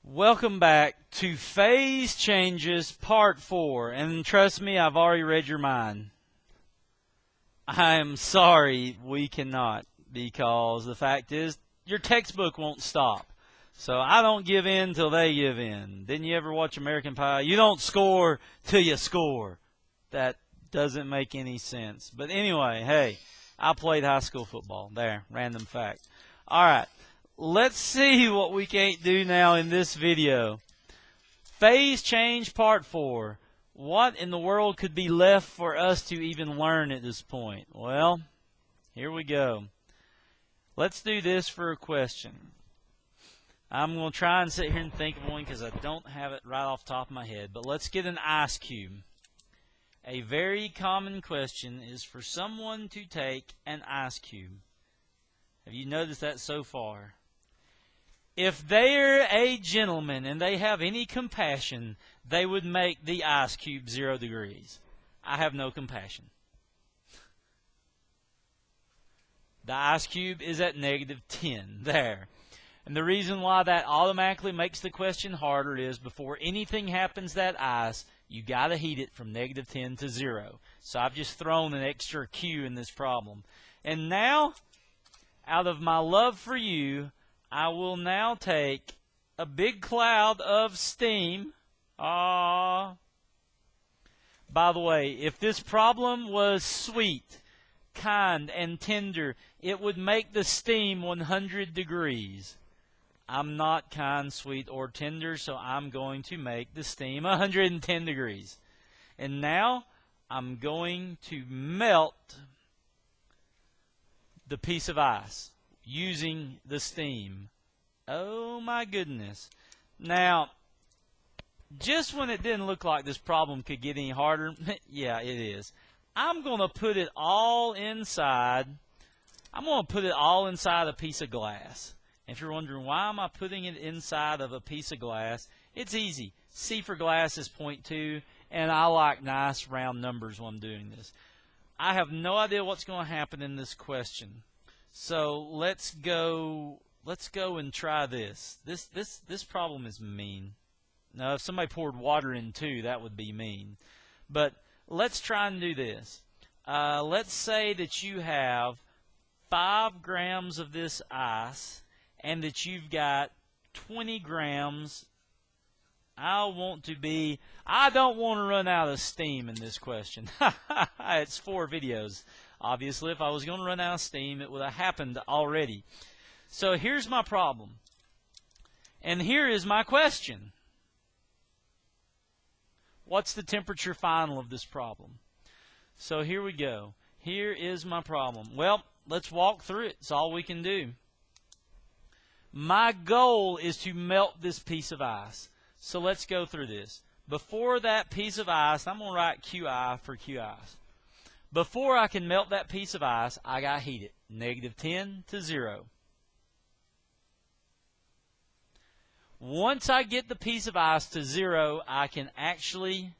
Welcome back to Phase Changes Part 4. And trust me, I've already read your mind. I am sorry we cannot, because the fact is your textbook won't stop. So I don't give in till they give in. Didn't you ever watch American Pie? You don't score till you score. That doesn't make any sense. But anyway, hey, I played high school football. There, random fact. All right. Let's see what we can't do now in this video. Phase change part 4. What in the world could be left for us to even learn at this point? Well, here we go. Let's do this for a question. I'm going to try and sit here and think of one because I don't have it right off the top of my head. But let's get an ice cube. A very common question is for someone to take an ice cube. Have you noticed that so far? If they're a gentleman and they have any compassion, they would make the ice cube 0 degrees. I have no compassion. The ice cube is at -10. There. And the reason why that automatically makes the question harder is before anything happens to that ice, you got to heat it from -10 to 0. So I've just thrown an extra Q in this problem. And now, out of my love for you, I will now take a big cloud of steam. By the way, if this problem was sweet, kind, and tender, it would make the steam 100 degrees. I'm not kind, sweet, or tender, so I'm going to make the steam 110 degrees. And now I'm going to melt the piece of ice using the steam. Oh my goodness. Now, just when it didn't look like this problem could get any harder, yeah, it is. I'm going to put it all inside. I'm going to put it all inside a piece of glass. If you're wondering why am I putting it inside of a piece of glass, it's easy. C for glass is 0.2, and I like nice round numbers when I'm doing this. I have no idea what's going to happen in this question. So let's go and try this. This problem is mean. Now, if somebody poured water in too, that would be mean. But let's try and do this. Let's say that you have 5 grams of this ice and that you've got 20 grams. I don't want to run out of steam in this question. It's 4 videos. Obviously, if I was going to run out of steam, it would have happened already. So here's my problem. And here is my question. What's the temperature final of this problem? So here we go. Here is my problem. Well, let's walk through it. It's all we can do. My goal is to melt this piece of ice. So let's go through this. Before that piece of ice, I'm going to write QI for Q ice. Before I can melt that piece of ice, I got to heat it. -10 to 0. Once I get the piece of ice to 0, I can actually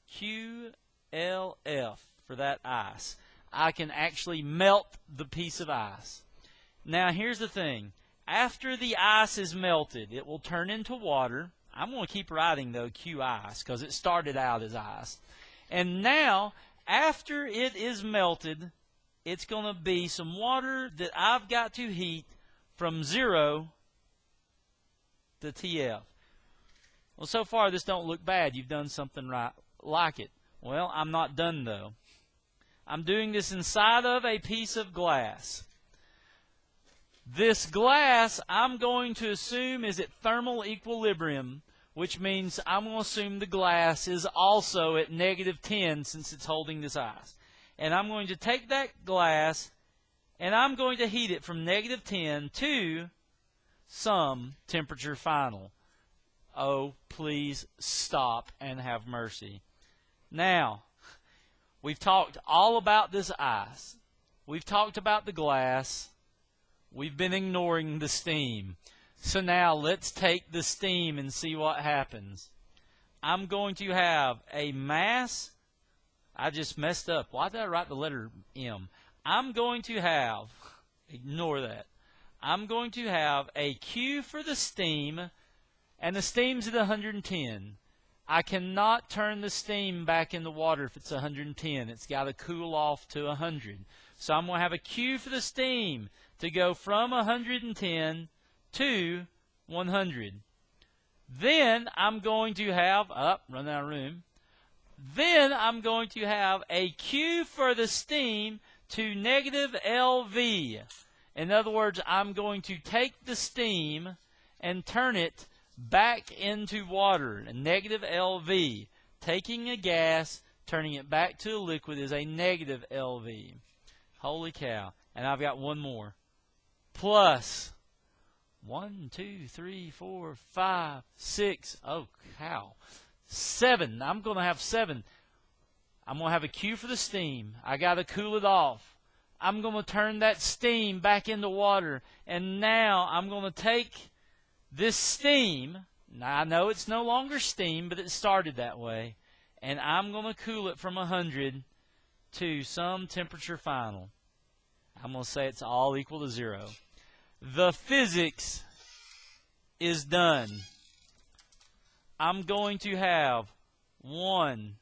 QLF for that ice. I can actually melt the piece of ice. Now here's the thing. After the ice is melted, it will turn into water. I'm going to keep writing, though, Q ice, because it started out as ice. And now, after it is melted, it's going to be some water that I've got to heat from 0 to TF. Well, so far, this don't look bad. You've done something right like it. Well, I'm not done, though. I'm doing this inside of a piece of glass. This glass, I'm going to assume, is at thermal equilibrium, which means I'm going to assume the glass is also at -10 since it's holding this ice. And I'm going to take that glass, and I'm going to heat it from -10 to some temperature final. Oh, please stop and have mercy. Now, we've talked all about this ice. We've talked about the glass. We've been ignoring the steam. So now let's take the steam and see what happens. I'm going to have a mass. I just messed up. Why did I write the letter M? I'm going to have, ignore that. I'm going to have a Q for the steam, and the steam's at 110. I cannot turn the steam back in the water if it's 110. It's got to cool off to 100. So I'm going to have a Q for the steam to go from 110 to 100. Then I'm going to have, run out of room. Then I'm going to have a Q for the steam to negative LV. In other words, I'm going to take the steam and turn it back into water, a negative LV. Taking a gas, turning it back to a liquid is a negative LV. Holy cow. And I've got one more. Plus 1, 2, 3, 4, 5, 6. Oh, cow. 7. I'm going to have 7. I'm going to have a Q for the steam. I got to cool it off. I'm going to turn that steam back into water. And now I'm going to take this steam. Now I know it's no longer steam, but it started that way. And I'm going to cool it from 100 to some temperature final. I'm going to say it's all equal to 0. The physics is done. I'm going to have 1,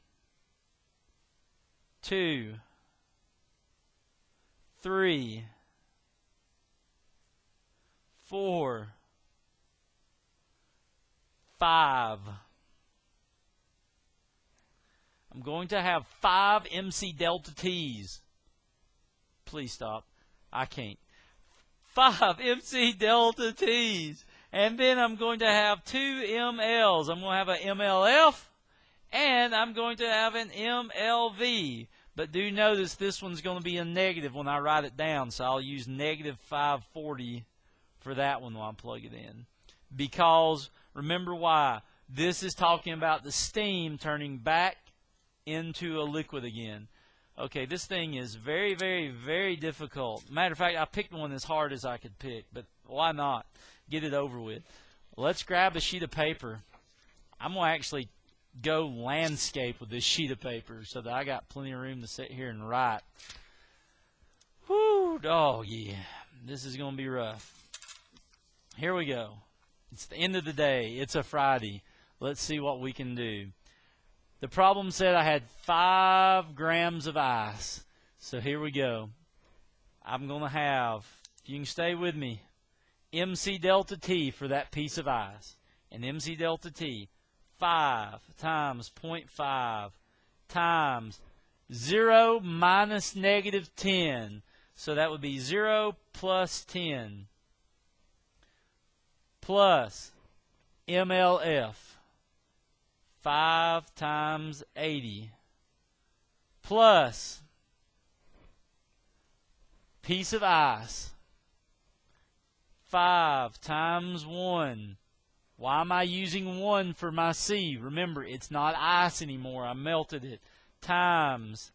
2, 3, 4, 5. I'm going to have 5 MC delta T's. Please stop. I can't. 5 MC delta T's. And then I'm going to have 2 MLs. I'm going to have an MLF, and I'm going to have an MLV. But do notice this one's going to be a negative when I write it down, so I'll use negative 540 for that one while I plug it in. Because, remember why, this is talking about the steam turning back into a liquid again. Okay, this thing is very, very, very difficult. Matter of fact, I picked one as hard as I could pick, but why not? Get it over with. Let's grab a sheet of paper. I'm going to actually go landscape with this sheet of paper so that I got plenty of room to sit here and write. Whoo, oh yeah, this is going to be rough. Here we go. It's the end of the day. It's a Friday. Let's see what we can do. The problem said I had 5 grams of ice. So here we go. I'm going to have, if you can stay with me, MC delta T for that piece of ice. And MC delta T, 5 times 0.5 times 0 minus negative 10. So that would be 0 plus 10 plus MLF, 5 times 80, plus piece of ice, 5 times 1. Why am I using 1 for my C? Remember, it's not ice anymore. I melted it. Times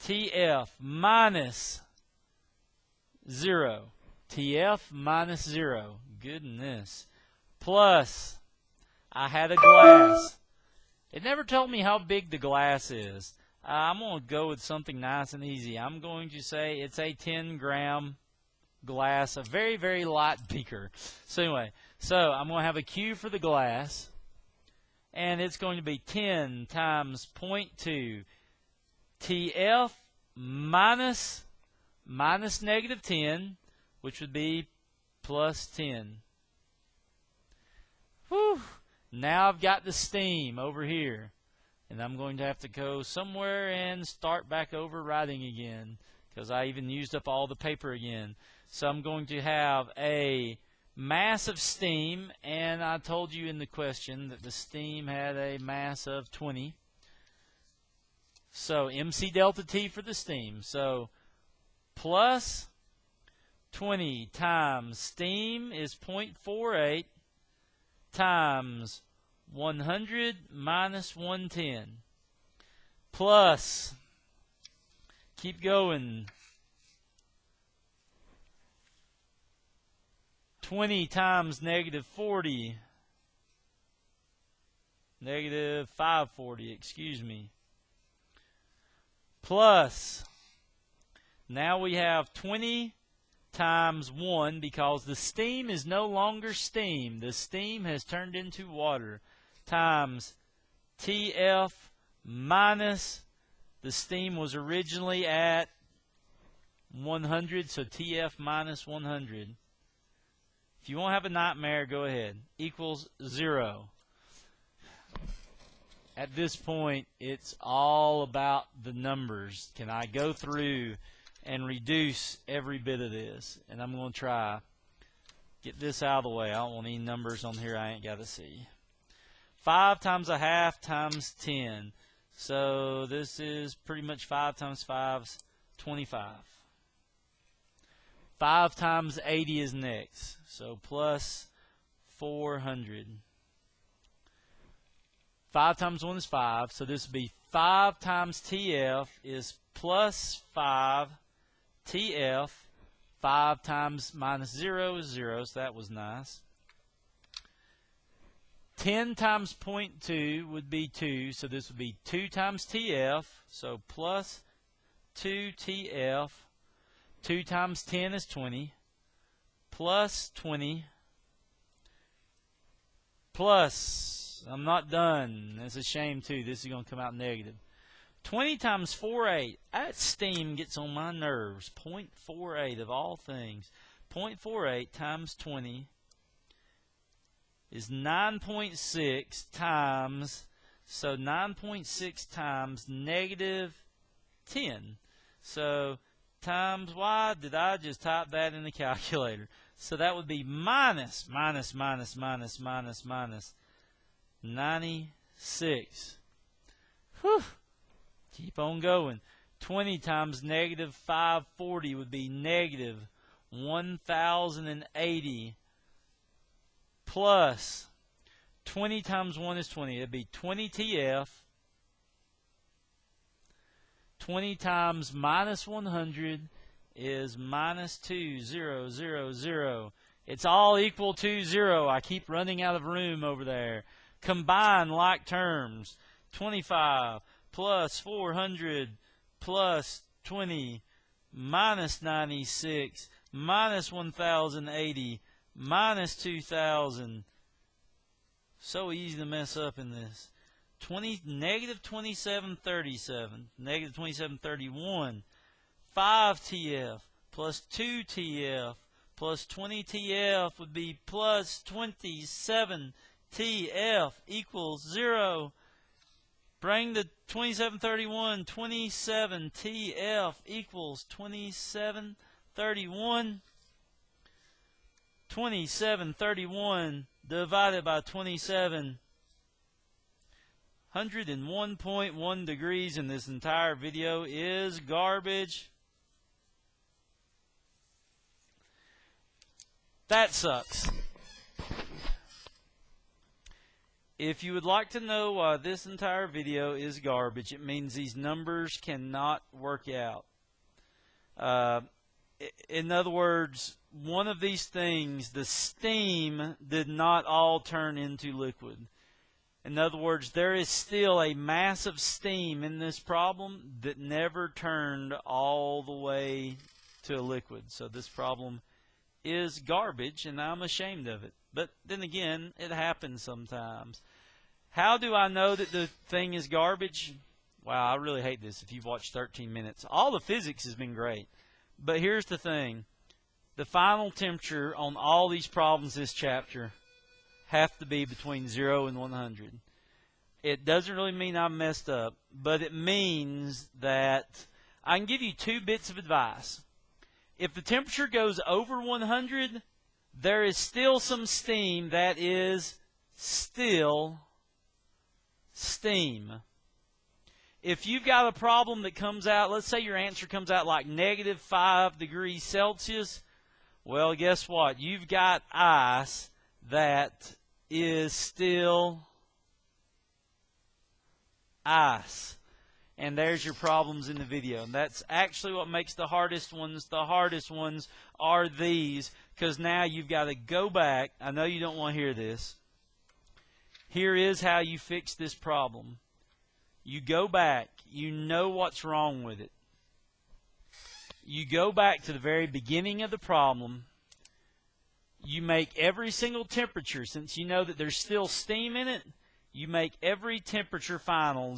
TF minus 0. TF minus 0. Goodness. Plus, I had a glass. It never told me how big the glass is. I'm going to go with something nice and easy. I'm going to say it's a 10-gram glass, a very, very light beaker. So anyway, I'm going to have a Q for the glass, and it's going to be 10 times 0.2 TF minus negative 10, which would be plus 10. Whew. Now I've got the steam over here, and I'm going to have to go somewhere and start back over writing again because I even used up all the paper again. So I'm going to have a mass of steam, and I told you in the question that the steam had a mass of 20. So MC delta T for the steam. So plus 20 times steam is 0.48 times 100 minus 110 plus, keep going, 20 times negative 40, negative 540, excuse me, plus, now we have 20 times 1, because the steam is no longer steam. The steam has turned into water, times TF minus, the steam was originally at 100, so TF minus 100. If you won't have a nightmare, go ahead. Equals 0. At this point, it's all about the numbers. Can I go through and reduce every bit of this? And I'm going to try. Get this out of the way. I don't want any numbers on here I ain't got to see. 5 times a half times 10. So this is pretty much 5 times 5 is 25. 5 times 80 is next. So plus 400. 5 times 1 is 5, so this would be 5 times TF is plus 5 TF. 5 times minus 0 is 0, so that was nice. 10 times 0.2 would be 2, so this would be 2 times TF, so plus 2 TF. 2 times 10 is 20, plus 20, plus, I'm not done. That's a shame too. This is going to come out negative. 20 times 48, that steam gets on my nerves. 0.48 of all things. 0.48 times 20 is 9.6 times, so 9.6 times negative 10. So times, why did I just type that in the calculator? So that would be minus 96. Whew. Keep on going. 20 times negative 540 would be negative 1,080 plus 20 times 1 is 20. It would be 20 TF. 20 times minus 100 is minus 2000. It's all equal to 0. I keep running out of room over there. Combine like terms. 25 plus 400 plus 20 minus 96 minus 1080 minus 2000. So easy to mess up in this. Negative 2737, negative 2731, 5 TF plus 2 TF plus 20 TF would be plus 27 TF equals 0. Bring the 2731, 27 TF equals 2731. 2731 divided by 27. 101.1 degrees in this entire video is garbage. That sucks. If you would like to know why this entire video is garbage, it means these numbers cannot work out. In other words, one of these things, the steam did not all turn into liquid. In other words, there is still a mass of steam in this problem that never turned all the way to a liquid. So this problem is garbage, and I'm ashamed of it. But then again, it happens sometimes. How do I know that the thing is garbage? Wow, I really hate this if you've watched 13 minutes. All the physics has been great. But here's the thing. The final temperature on all these problems this chapter have to be between 0 and 100. It doesn't really mean I messed up, but it means that I can give you 2 bits of advice. If the temperature goes over 100, there is still some steam that is still steam. If you've got a problem that comes out, let's say your answer comes out like negative 5 degrees Celsius, well, guess what? You've got ice that is still ice. And there's your problems in the video. And that's actually what makes the hardest ones. The hardest ones are these, because now you've got to go back. I know you don't want to hear this. Here is how you fix this problem. You go back. You know what's wrong with it. you go back to the very beginning of the problem. You make every single temperature, since you know that there's still steam in it, you make every temperature final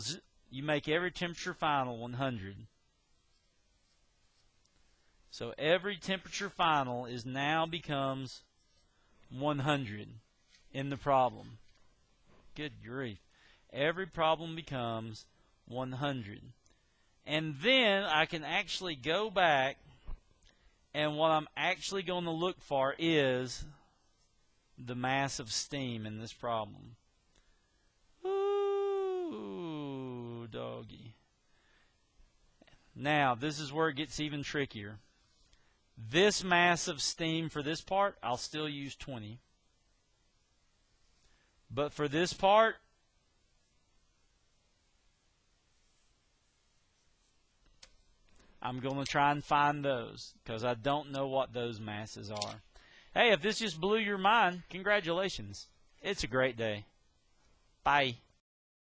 100. So every temperature final now becomes 100 in the problem. Good grief. Every problem becomes 100. And then I can actually go back, and what I'm actually going to look for is the mass of steam in this problem. Ooh, doggy. Now, this is where it gets even trickier. This mass of steam for this part, I'll still use 20. But for this part, I'm going to try and find those because I don't know what those masses are. Hey, if this just blew your mind, congratulations. It's a great day. Bye.